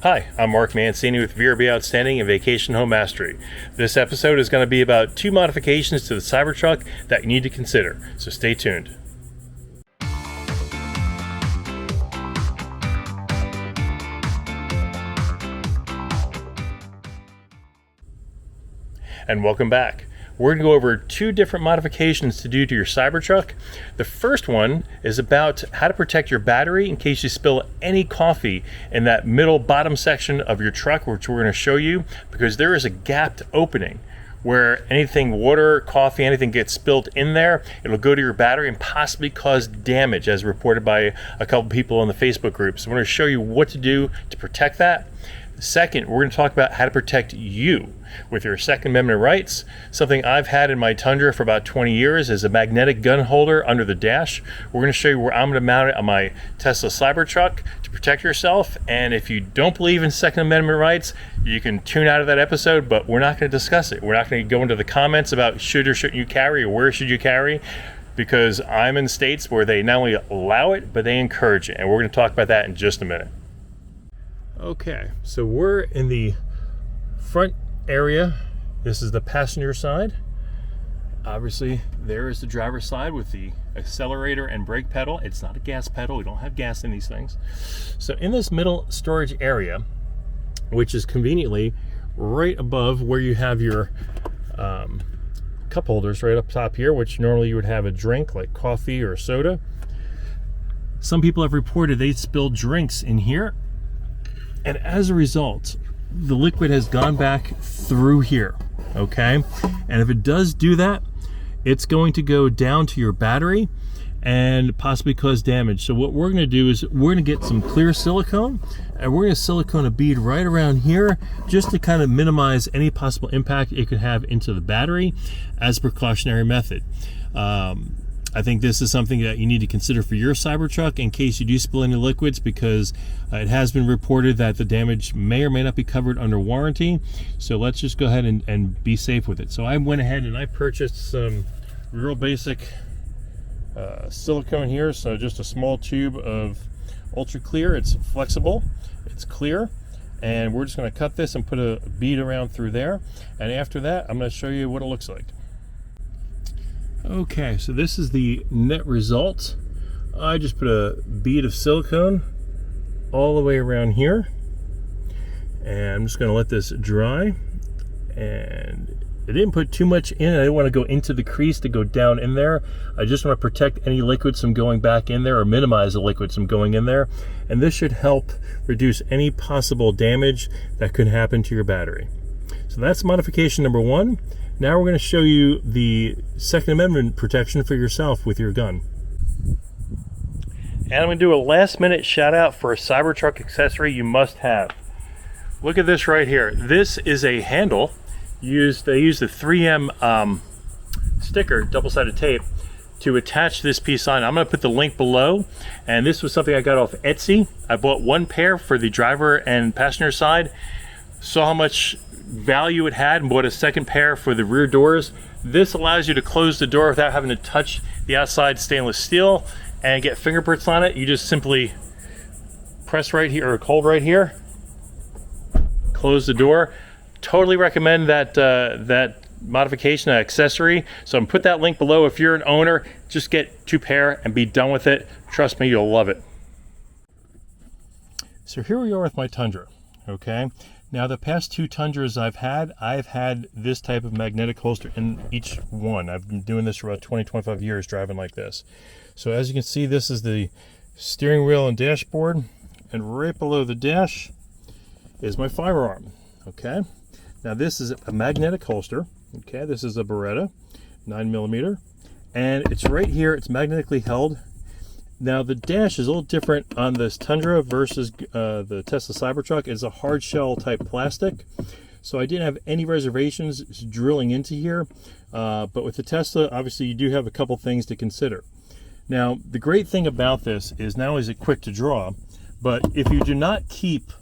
Hi, I'm Mark Mancini with VRB Outstanding and Vacation Home Mastery. This episode is going to be about 2 modifications to the Cybertruck that you need to consider, so stay tuned. And welcome back. We're going to go over 2 different modifications to do to your Cybertruck. The first one is about how to protect your battery in case you spill any coffee in that middle bottom section of your truck, which we're going to show you, because there is a gapped opening where anything, water, coffee, anything gets spilled in there, it'll go to your battery and possibly cause damage, as reported by a couple people in the Facebook group. So we're going to show you what to do to protect that. Second, we're going to talk about how to protect you with your Second Amendment rights. Something I've had in my Tundra for about 20 years is a magnetic gun holder under the dash. We're going to show you where I'm going to mount it on my Tesla Cybertruck to protect yourself. And if you don't believe in Second Amendment rights, you can tune out of that episode, but we're not going to discuss it. We're not going to go into the comments about should or shouldn't you carry or where should you carry, because I'm in states where they not only allow it, but they encourage it. And we're going to talk about that in just a minute. Okay, so we're in the front area. This is the passenger side. Obviously, there is the driver's side with the accelerator and brake pedal. It's not a gas pedal. We don't have gas in these things. So in this middle storage area, which is conveniently right above where you have your cup holders right up top here, which normally you would have a drink like coffee or soda. Some people have reported they spilled drinks in here, and as a result, the liquid has gone back through here, okay? And if it does do that, it's going to go down to your battery and possibly cause damage. So what we're gonna do is we're gonna get some clear silicone, and we're gonna silicone a bead right around here just to kind of minimize any possible impact it could have into the battery as a precautionary method. I think this is something that you need to consider for your Cybertruck in case you do spill any liquids, because it has been reported that the damage may or may not be covered under warranty. So let's just go ahead and be safe with it. So I went ahead and I purchased some real basic silicone here. So just a small tube of ultra clear. It's flexible, it's clear, and we're just going to cut this and put a bead around through there. And after that, I'm going to show you what it looks like. Okay, so this is the net result. I just put a bead of silicone all the way around here, and I'm just going to let this dry. And I didn't put too much in. I didn't want to go into the crease to go down in there. I just want to protect any liquids from going back in there, or minimize the liquids from going in there. And this should help reduce any possible damage that could happen to your battery. So that's modification number 1. Now we're going to show you the Second Amendment protection for yourself with your gun. And I'm going to do a last minute shout out for a Cybertruck accessory you must have. Look at this right here. This is a handle. They use the 3M sticker, double-sided tape, to attach this piece on. I'm going to put the link below, and this was something I got off Etsy. I bought 1 pair for the driver and passenger side, saw how much value it had, and bought a second pair for the rear doors. This allows you to close the door without having to touch the outside stainless steel and get fingerprints on it. You just simply press right here, or hold right here, close the door. Totally recommend that that modification, that accessory. So I'm put that link below. If you're an owner, just get 2 pair and be done with it. Trust me, you'll love it. So here we are with my Tundra, okay? Now the past 2 Tundras I've had this type of magnetic holster in each one. I've been doing this for about 20-25 years, driving like this. So as you can see, this is the steering wheel and dashboard, and right below the dash is my firearm, okay? Now this is a magnetic holster, okay? This is a Beretta 9mm, and it's right here. It's magnetically held. Now the dash is a little different on this Tundra versus the Tesla Cybertruck. It's a hard shell type plastic, so I didn't have any reservations drilling into here. But with the Tesla, obviously you do have a couple things to consider. Now the great thing about this is not only is it quick to draw, but if you do not keep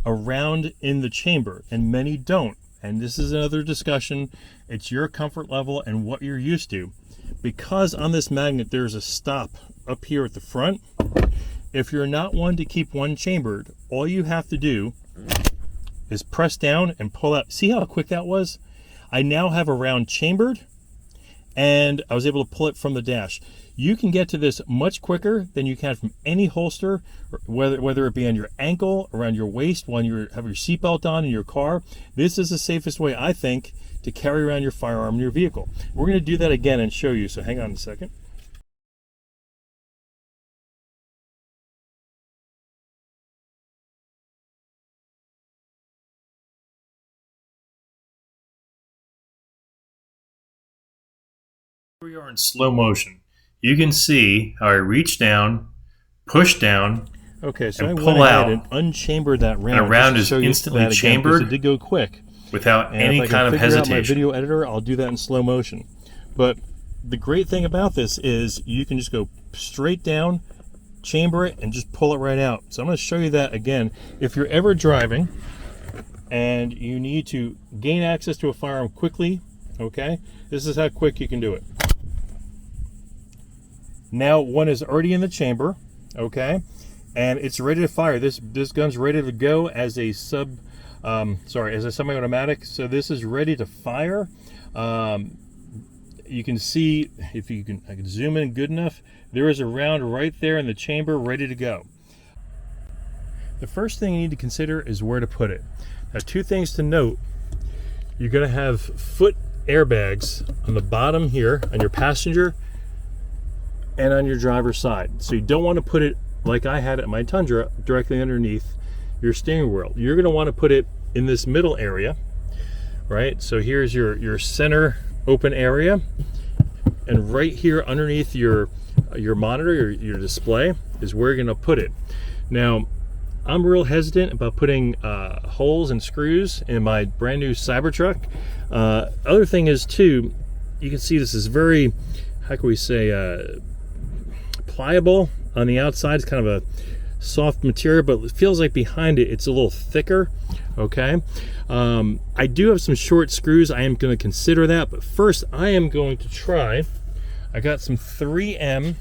a round in the chamber, and many don't, and this is another discussion, it's your comfort level and what you're used to. Because on this magnet there's a stop up here at the front, if you're not one to keep one chambered, all you have to do is press down and pull out. See how quick that was? I now have a round chambered, and I was able to pull it from the dash. You can get to this much quicker than you can from any holster, whether it be on your ankle, around your waist, when you have your seatbelt on in your car. This is the safest way, I think, to carry around your firearm in your vehicle. We're going to do that again and show you, so hang on a second. Here we are in slow motion. You can see how I reach down, push down, okay, so and I pull out and unchambered that round. And a round is instantly chambered. It did go quick without any kind of hesitation. If I can figure out my video editor, I'll do that in slow motion. But the great thing about this is you can just go straight down, chamber it, and just pull it right out. So I'm going to show you that again. If you're ever driving and you need to gain access to a firearm quickly, okay, this is how quick you can do it. Now one is already in the chamber, okay, and it's ready to fire. This gun's ready to go as a semi-automatic. So this is ready to fire. You can see, I can zoom in good enough. There is a round right there in the chamber ready to go. The first thing you need to consider is where to put it. Now, two things to note. You're going to have foot airbags on the bottom here on your passenger and on your driver's side. So you don't want to put it like I had at my Tundra directly underneath your steering wheel. You're going to want to put it in this middle area, right? So here's your center open area, and right here underneath your monitor, your display, is where you're going to put it. Now, I'm real hesitant about putting holes and screws in my brand new Cybertruck. Other thing is too, you can see this is very, how can we say, pliable on the outside. It's kind of a soft material, but it feels like behind it it's a little thicker, okay? I do have some short screws. I am going to consider that, but first I am going to try, I got some 3M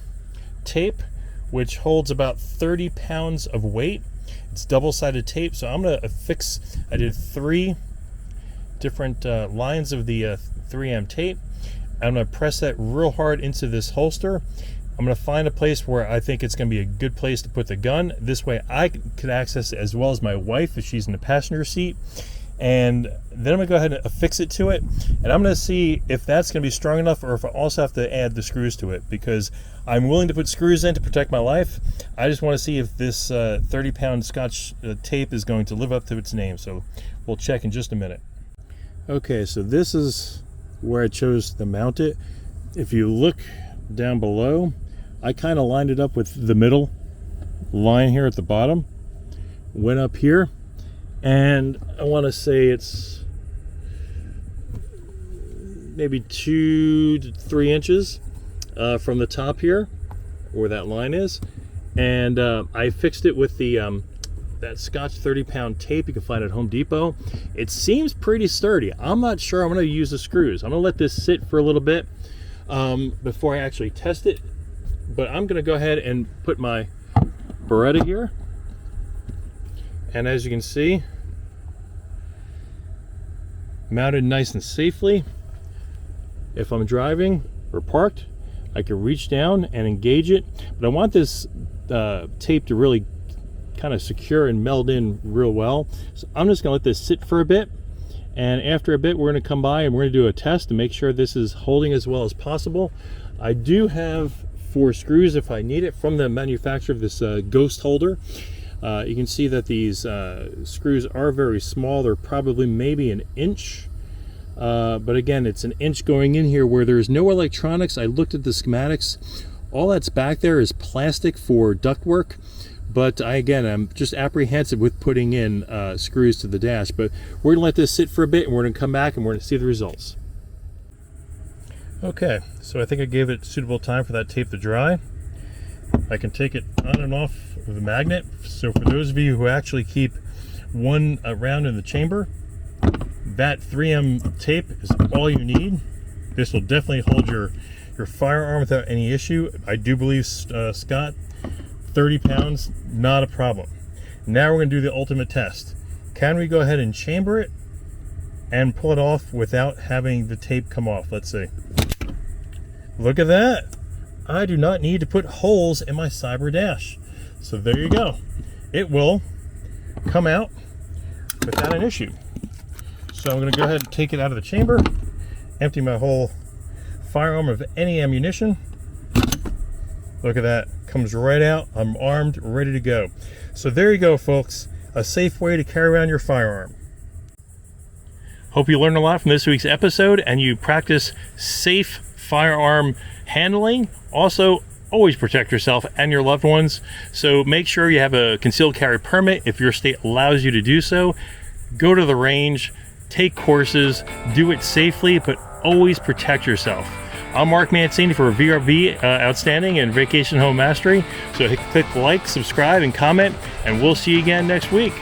tape, which holds about 30 pounds of weight. It's double-sided tape, so I'm going to affix, I did 3 different lines of the 3M tape. I'm going to press that real hard into this holster. I'm going to find a place where I think it's going to be a good place to put the gun. This way I can access it as well as my wife if she's in the passenger seat. And then I'm going to go ahead and affix it to it. And I'm going to see if that's going to be strong enough or if I also have to add the screws to it, because I'm willing to put screws in to protect my life. I just want to see if this 30-pound Scotch tape is going to live up to its name. So we'll check in just a minute. Okay, so this is where I chose to mount it. If you look down below, I kind of lined it up with the middle line here at the bottom, went up here, and I want to say it's maybe 2 to 3 inches from the top here where that line is, and I fixed it with the that Scotch 30-pound tape you can find at Home Depot. It seems pretty sturdy. I'm not sure I'm going to use the screws. I'm going to let this sit for a little bit before I actually test it. But I'm going to go ahead and put my Beretta here. And as you can see, mounted nice and safely. If I'm driving or parked, I can reach down and engage it. But I want this tape to really kind of secure and meld in real well. So I'm just going to let this sit for a bit. And after a bit, we're going to come by and we're going to do a test to make sure this is holding as well as possible. I do have 4 screws if I need it from the manufacturer of this ghost holder. You can see that these screws are very small. They're probably maybe an inch. But again, it's an inch going in here where there's no electronics. I looked at the schematics. All that's back there is plastic for ductwork. But I'm just apprehensive with putting in screws to the dash. But we're going to let this sit for a bit and we're going to come back and we're going to see the results. Okay, so I think I gave it suitable time for that tape to dry. I can take it on and off with a magnet. So for those of you who actually keep one round in the chamber, that 3M tape is all you need. This will definitely hold your firearm without any issue. I do believe, Scott, 30 pounds, not a problem. Now we're going to do the ultimate test. Can we go ahead and chamber it and pull it off without having the tape come off? Let's see. Look at that. I do not need to put holes in my Cyber Dash. So there you go. It will come out without an issue. So I'm going to go ahead and take it out of the chamber, empty my whole firearm of any ammunition. Look at that. Comes right out. I'm armed, ready to go. So there you go, folks. A safe way to carry around your firearm. Hope you learned a lot from this week's episode and you practice safe firearm handling. Also, always protect yourself and your loved ones. So make sure you have a concealed carry permit if your state allows you to do so. Go to the range, take courses, do it safely, but always protect yourself. I'm Mark Mancini for VRV Outstanding and Vacation Home Mastery. So click like, subscribe, and comment, and we'll see you again next week.